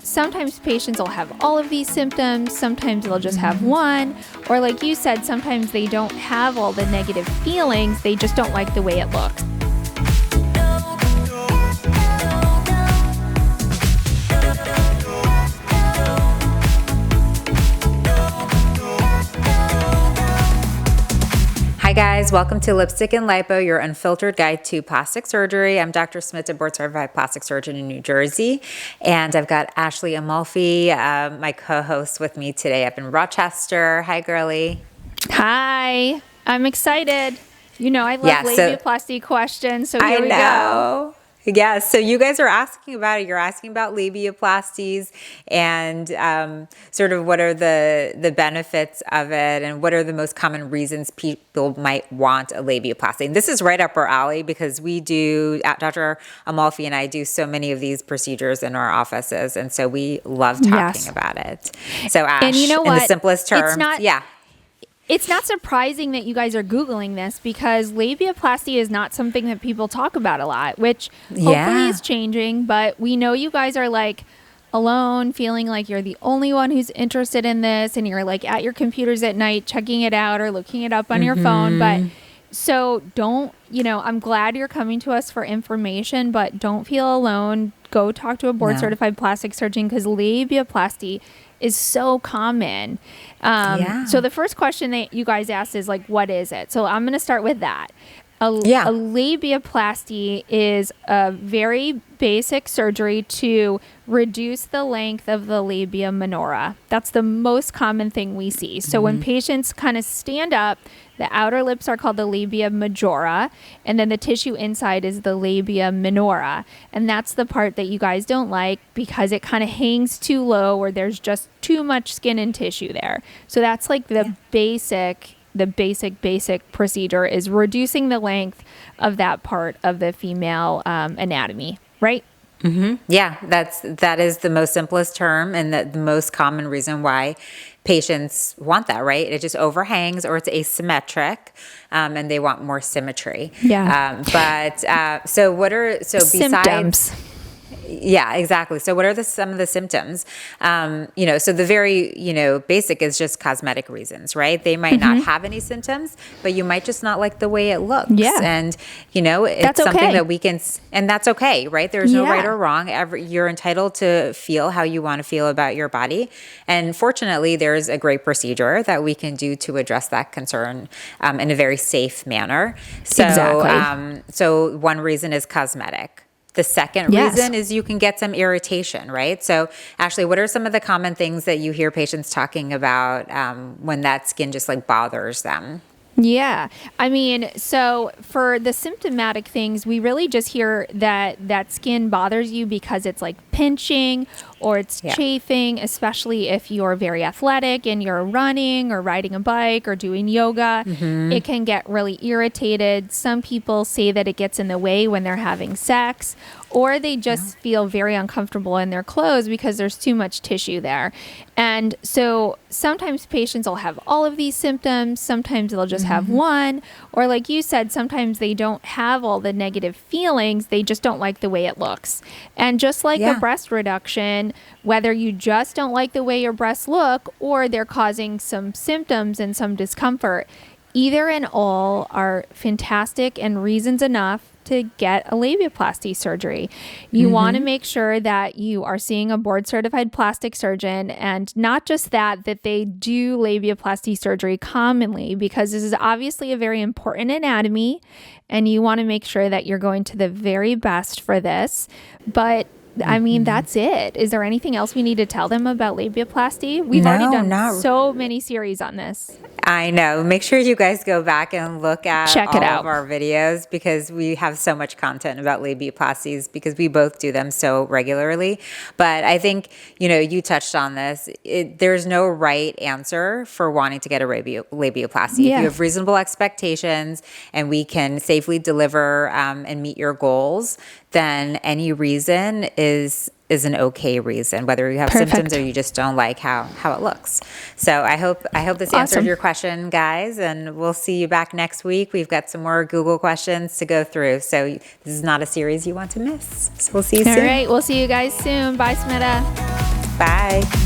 sometimes patients will have all of these symptoms, sometimes they'll just have one, or like you said, sometimes they don't have all the negative feelings, they just don't like the way it looks. Hi guys, welcome to Lipstick and Lipo, your unfiltered guide to plastic surgery. I'm Dr. Smita, board certified plastic surgeon in New Jersey, and I've got Ashley Amalfi, my co-host, with me today up in Rochester. Hi, girlie. Hi, I'm excited. You know, I love labiaplasty questions, so here we go. Yeah, so you guys are asking about it. You're asking about labiaplasties and sort of what are the benefits of it and what are the most common reasons people might want a labiaplasty. And this is right up our alley because we do, Dr. Amalfi and I do so many of these procedures in our offices. And so we love talking about it. So Ash, and you know what? In the simplest terms, It's not surprising that you guys are Googling this because labiaplasty is not something that people talk about a lot, which hopefully is changing. But we know you guys are like alone, feeling like you're the only one who's interested in this, and you're like at your computers at night checking it out or looking it up on your phone. But so don't, I'm glad you're coming to us for information, but don't feel alone. Go talk to a board certified plastic surgeon because labiaplasty is so common. So the first question that you guys asked is like, what is it? So I'm going to start with that. A labiaplasty is a very basic surgery to reduce the length of the labia minora. That's the most common thing we see. So when patients kind of stand up, the outer lips are called the labia majora, and then the tissue inside is the labia minora. And that's the part that you guys don't like because it kind of hangs too low or there's just too much skin and tissue there. So that's like the basic procedure is reducing the length of that part of the female anatomy, right? Yeah, that is the most simplest term and the most common reason why patients want that, right? It just overhangs or it's asymmetric, and they want more symmetry. Yeah. So besides symptoms? Yeah, exactly. So what are some of the symptoms? So the very, basic is just cosmetic reasons, right? They might not have any symptoms, but you might just not like the way it looks. Yeah. And, it's that's something okay. that we can, and that's okay, right? There's no right or wrong. You're entitled to feel how you want to feel about your body. And fortunately, there's a great procedure that we can do to address that concern in a very safe manner. So, so one reason is cosmetic. The second reason is you can get some irritation, right? So Ashley, what are some of the common things that you hear patients talking about when that skin just like bothers them? Yeah. I mean, so for the symptomatic things, we really just hear that skin bothers you because it's like pinching or it's chafing, especially if you're very athletic and you're running or riding a bike or doing yoga. It can get really irritated. Some people say that it gets in the way when they're having sex, or they just feel very uncomfortable in their clothes because there's too much tissue there. And so sometimes patients will have all of these symptoms, sometimes they'll just have one, or like you said, sometimes they don't have all the negative feelings, they just don't like the way it looks. And just like a breast reduction, whether you just don't like the way your breasts look or they're causing some symptoms and some discomfort, either and all are fantastic and reasons enough to get a labiaplasty surgery. You want to make sure that you are seeing a board certified plastic surgeon, and not just that they do labiaplasty surgery commonly, because this is obviously a very important anatomy and you want to make sure that you're going to the very best for this. But I mean, that's it. Is there anything else we need to tell them about labiaplasty? We've already done so many series on this. I know. Make sure you guys go back and look at all of our videos because we have so much content about labiaplasties because we both do them so regularly. But I think, you touched on this. There's no right answer for wanting to get a labiaplasty. If you have reasonable expectations and we can safely deliver and meet your goals, then any reason is an okay reason, whether you have symptoms or you just don't like how it looks. So I hope this answered your question, guys, and we'll see you back next week. We've got some more Google questions to go through. So this is not a series you want to miss. So we'll see you soon. All right, we'll see you guys soon. Bye, Smita. Bye.